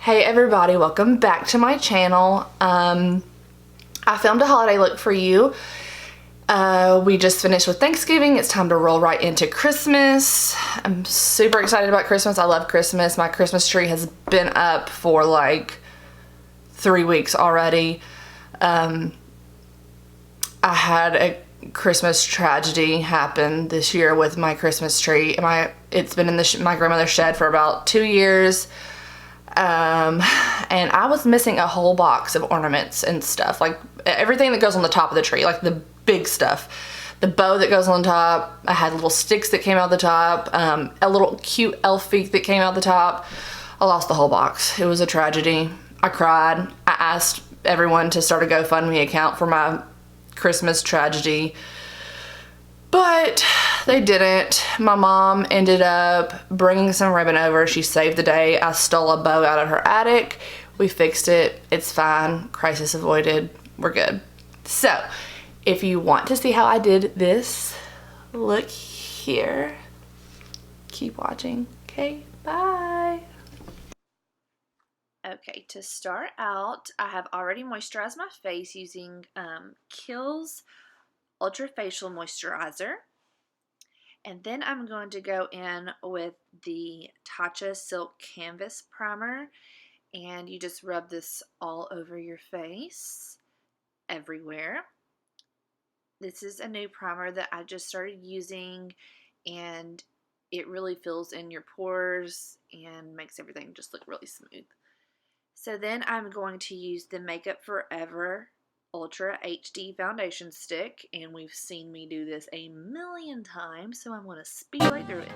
Hey everybody, welcome back to my channel. I filmed a holiday look for you. We just finished with Thanksgiving. It's time to roll right into Christmas. I'm super excited about Christmas. I love Christmas. My Christmas tree has been up for like 3 weeks already. I had a Christmas tragedy happen this year with my Christmas tree. It's been in my grandmother's shed for about 2 years. And I was missing a whole box of ornaments and stuff, like everything that goes on the top of the tree, like the big stuff, the bow that goes on top. I had little sticks that came out the top, a little cute elf feet that came out the top. I lost the whole box. It was a tragedy. I cried. I asked everyone to start a GoFundMe account for my Christmas tragedy, but they didn't. My mom ended up bringing some ribbon over. She saved the day. I stole a bow out of her attic. We fixed it. It's fine. Crisis avoided. We're good. So, if you want to see how I did this, look here. Keep watching. Okay, bye. Okay, to start out, I have already moisturized my face using Kiehl's Ultra Facial Moisturizer. And then I'm going to go in with the Tatcha Silk Canvas Primer, and you just rub this all over your face, everywhere. This is a new primer that I just started using, and it really fills in your pores and makes everything just look really smooth. So then I'm going to use the Makeup Forever Ultra HD Foundation Stick, and we've seen me do this a million times, so I'm going to speed right through it.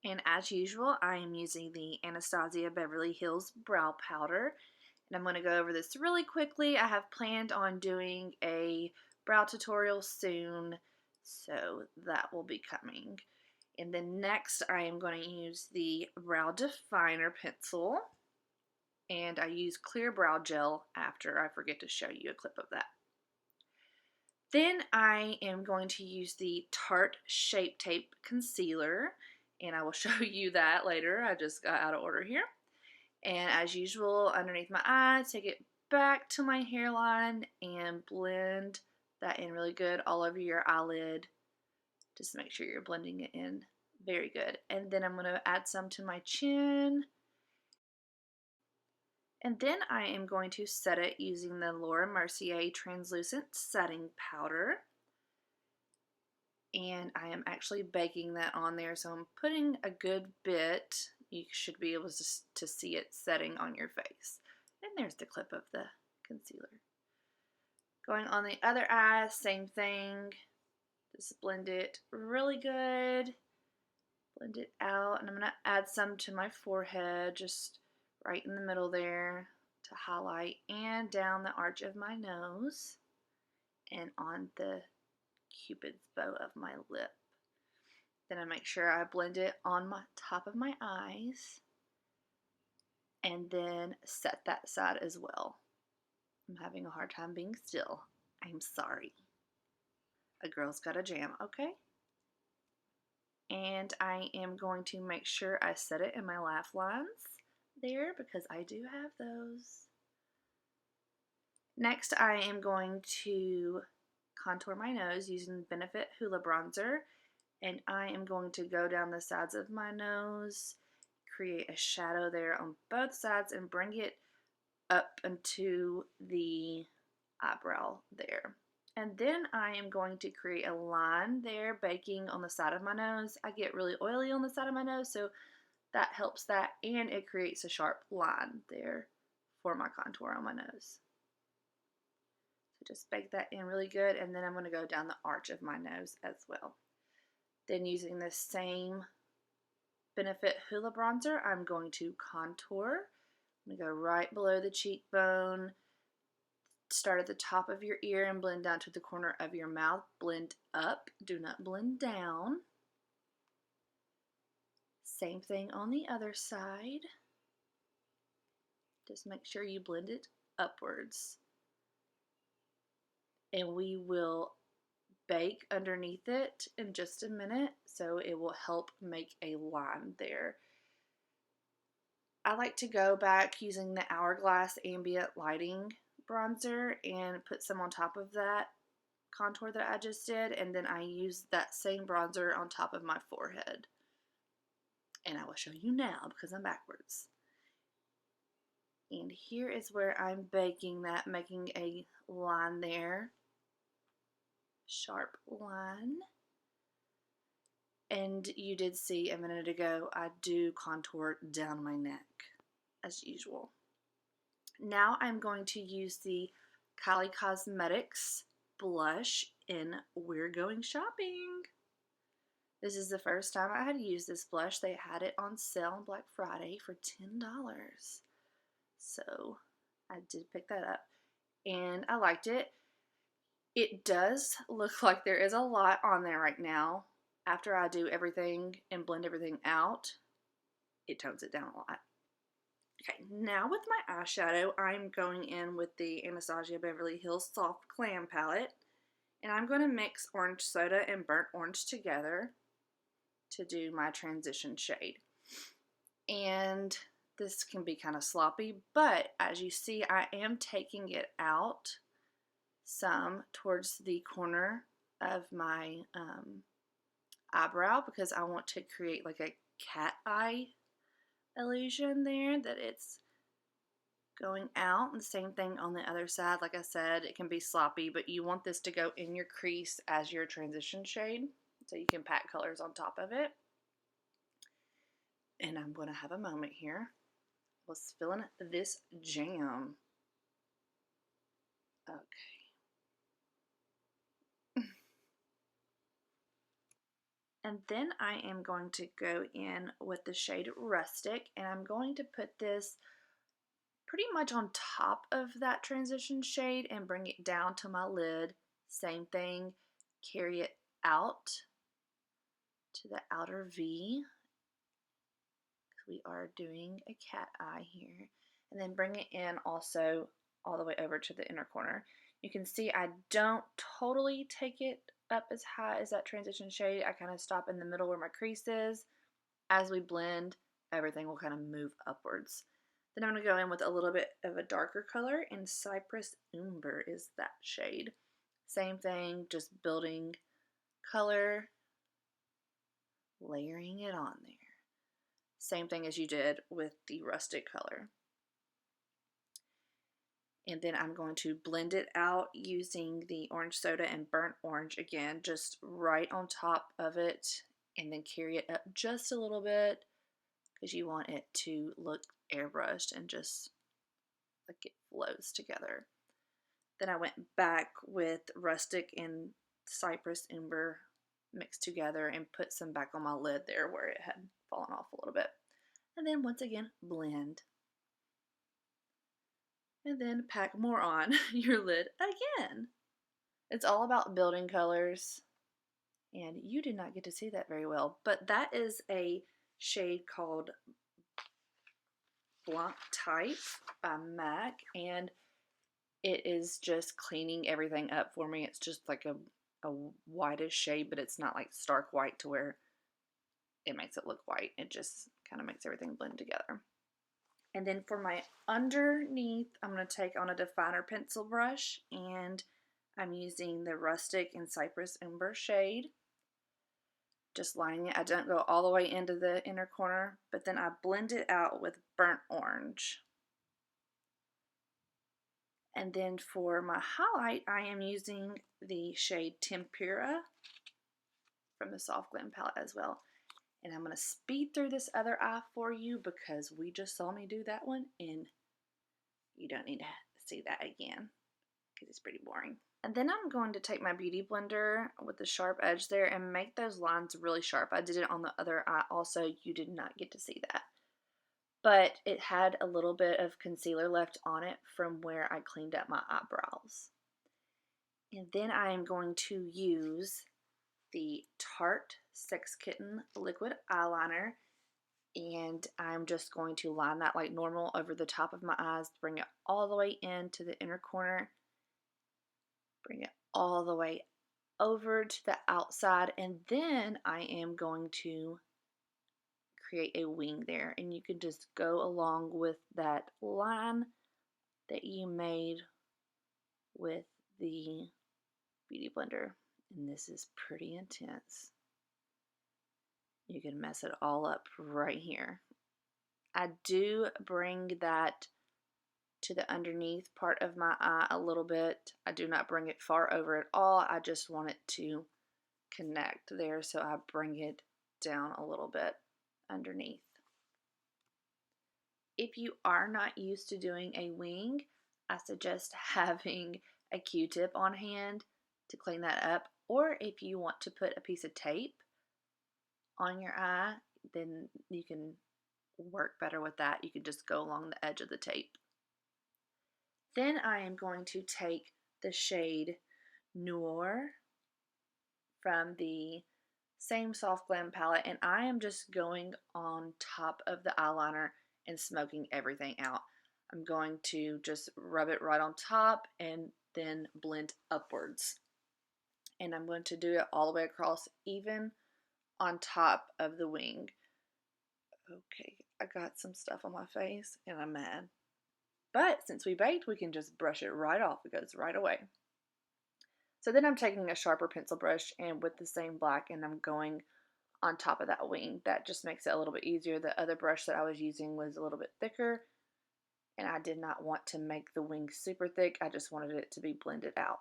And as usual, I am using the Anastasia Beverly Hills Brow Powder. And I'm going to go over this really quickly. I have planned on doing a brow tutorial soon, so that will be coming. And then next, I am going to use the Brow Definer Pencil. And I use clear brow gel after I forget to show you a clip of that. Then I am going to use the Tarte Shape Tape Concealer, and I will show you that later. I just got out of order here. And as usual, underneath my eye, take it back to my hairline and blend that in really good all over your eyelid. Just make sure you're blending it in very good. And then I'm going to add some to my chin. And then I am going to set it using the Laura Mercier Translucent Setting Powder. And I am actually baking that on there, so I'm putting a good bit. You should be able to see it setting on your face. And there's the clip of the concealer. Going on the other eye, same thing. Just blend it really good. Blend it out, and I'm going to add some to my forehead, just right in the middle there to highlight, and down the arch of my nose and on the Cupid's bow of my lip. Then I make sure I blend it on my top of my eyes, and then set that side as well. I'm having a hard time being still. I'm sorry. A girl's got a jam, okay? And I am going to make sure I set it in my laugh lines there, because I do have those. Next, I am going to contour my nose using Benefit Hoola Bronzer, and I am going to go down the sides of my nose, create a shadow there on both sides, and bring it up into the eyebrow there. And then I am going to create a line there, baking on the side of my nose. I get really oily on the side of my nose, so that helps that, and it creates a sharp line there for my contour on my nose. So just bake that in really good, and then I'm going to go down the arch of my nose as well. Then using the same Benefit Hoola Bronzer, I'm going to contour. I'm going to go right below the cheekbone, start at the top of your ear and blend down to the corner of your mouth. Blend up, do not blend down. Same thing on the other side. Just make sure you blend it upwards. And we will bake underneath it in just a minute, so it will help make a line there. I like to go back using the Hourglass Ambient Lighting bronzer and put some on top of that contour that I just did, and then I use that same bronzer on top of my forehead. And I will show you now because I'm backwards. And here is where I'm baking that, making a line there. Sharp line. And you did see a minute ago, I do contour down my neck, as usual. Now I'm going to use the Kylie Cosmetics blush in We're Going Shopping. This is the first time I had used this blush. They had it on sale on Black Friday for $10. So I did pick that up and I liked it. It does look like there is a lot on there right now. After I do everything and blend everything out, it tones it down a lot. Okay, now with my eyeshadow, I'm going in with the Anastasia Beverly Hills Soft Glam palette. And I'm going to mix orange soda and burnt orange together to do my transition shade. And this can be kind of sloppy, but as you see, I am taking it out some towards the corner of my eyebrow because I want to create like a cat eye illusion there, that it's going out. And the same thing on the other side. Like I said, it can be sloppy, but you want this to go in your crease as your transition shade so you can pack colors on top of it. And I'm going to have a moment here. Let's fill in this jam. Okay. And then I am going to go in with the shade Rustic, and I'm going to put this pretty much on top of that transition shade and bring it down to my lid. Same thing, carry it out to the outer V. We are doing a cat eye here. And then bring it in also all the way over to the inner corner. You can see I don't totally take it up as high as that transition shade. I kind of stop in the middle where my crease is. As we blend, everything will kind of move upwards. Then I'm going to go in with a little bit of a darker color, and Cypress Umber is that shade. Same thing, just building color, layering it on there. Same thing as you did with the rustic color. And then I'm going to blend it out using the orange soda and burnt orange again, just right on top of it, and then carry it up just a little bit because you want it to look airbrushed and just like it flows together. Then I went back with rustic and cypress umber mixed together and put some back on my lid there where it had fallen off a little bit. And then once again, blend. And then pack more on your lid again. It's all about building colors, and you did not get to see that very well, but that is a shade called Blanc Type by MAC, and it is just cleaning everything up for me. It's just like a whitish shade, but it's not like stark white to where it makes it look white. It just kind of makes everything blend together. And then for my underneath, I'm going to take on a definer pencil brush, and I'm using the Rustic and Cypress Umber shade. Just lining it. I don't go all the way into the inner corner, but then I blend it out with burnt orange. And then for my highlight, I am using the shade Tempera from the Soft Glam palette as well. And I'm going to speed through this other eye for you because we just saw me do that one and you don't need to see that again because it's pretty boring. And then I'm going to take my Beauty Blender with the sharp edge there and make those lines really sharp. I did it on the other eye also. You did not get to see that. But it had a little bit of concealer left on it from where I cleaned up my eyebrows. And then I am going to use the Tarte Sex Kitten liquid eyeliner, And I'm just going to line that like normal over the top of my eyes, bring it all the way into the inner corner, bring it all the way over to the outside, and then I am going to create a wing there. And you can just go along with that line that you made with the Beauty Blender. And this is pretty intense. You can mess it all up right here. I do bring that to the underneath part of my eye a little bit. I do not bring it far over at all. I just want it to connect there, so I bring it down a little bit underneath. If you are not used to doing a wing, I suggest having a Q-tip on hand to clean that up, or if you want to put a piece of tape on your eye, then you can work better with that. You can just go along the edge of the tape. Then I am going to take the shade Noir from the same Soft Glam palette, and I am just going on top of the eyeliner and smoking everything out. I'm going to just rub it right on top and then blend upwards. And I'm going to do it all the way across, even on top of the wing. Okay, I got some stuff on my face and I'm mad. But since we baked, we can just brush it right off. It goes right away. So then I'm taking a sharper pencil brush and with the same black, and I'm going on top of that wing. That just makes it a little bit easier. The other brush that I was using was a little bit thicker, and I did not want to make the wing super thick. I just wanted it to be blended out.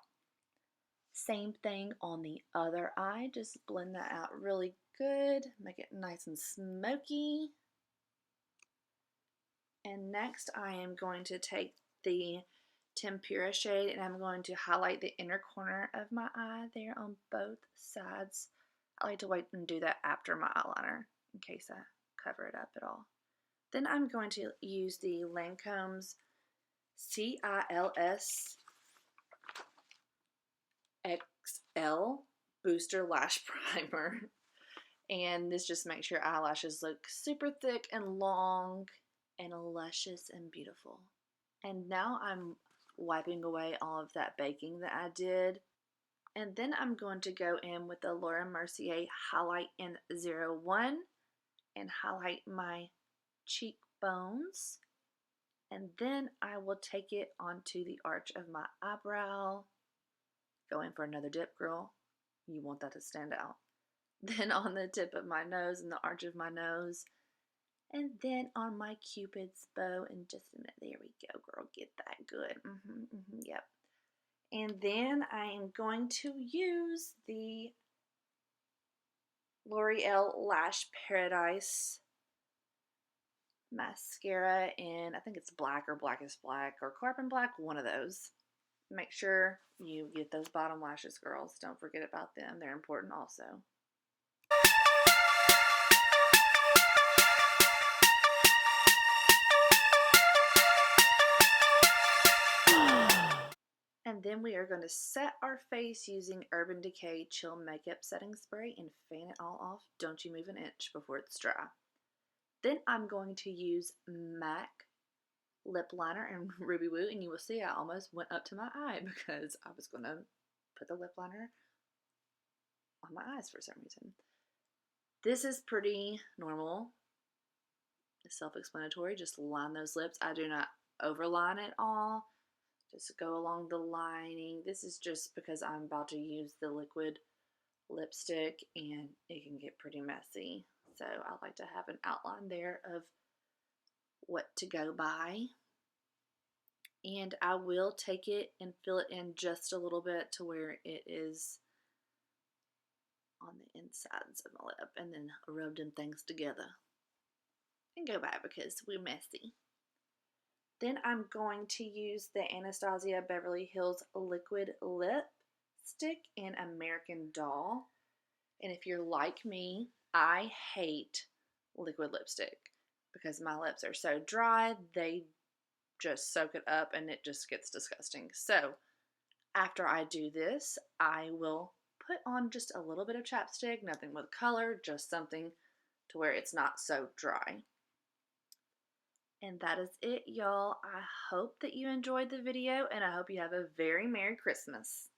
Same thing on the other eye. Just blend that out really good. Make it nice and smoky. And next I am going to take the Tempera shade and I'm going to highlight the inner corner of my eye there on both sides. I like to wait and do that after my eyeliner in case I cover it up at all. Then I'm going to use the Lancome's CILS XL Booster Lash Primer. And this just makes your eyelashes look super thick and long and luscious and beautiful. And now I'm wiping away all of that baking that I did. And then I'm going to go in with the Laura Mercier Highlight in 01 and highlight my cheekbones. And then I will take it onto the arch of my eyebrow. Go in for another dip, girl. You want that to stand out. Then on the tip of my nose and the arch of my nose. And then on my Cupid's bow in just a minute. There we go, girl. Get that good. Yep. And then I am going to use the L'Oreal Lash Paradise mascara in, I think it's black or blackest black or carbon black, one of those. Make sure you get those bottom lashes, girls. Don't forget about them. They're important also. And then we are going to set our face using Urban Decay Chill Makeup Setting Spray and fan it all off. Don't you move an inch before it's dry. Then I'm going to use MAC lip liner and Ruby Woo, and you will see I almost went up to my eye because I was going to put the lip liner on my eyes for some reason. This is pretty normal. It's self-explanatory. Just line those lips. I do not overline it all. Just go along the lining. This is just because I'm about to use the liquid lipstick and it can get pretty messy. So I like to have an outline there of what to go by. And I will take it and fill it in just a little bit to where it is on the insides of my lip, and then rub them things together and go by because we're messy. Then I'm going to use the Anastasia Beverly Hills Liquid Lipstick in American Doll. And if you're like me, I hate liquid lipstick because my lips are so dry, they just soak it up and it just gets disgusting. So after I do this, I will put on just a little bit of chapstick, nothing with color, just something to where it's not so dry. And that is it, y'all. I hope that you enjoyed the video, and I hope you have a very Merry Christmas.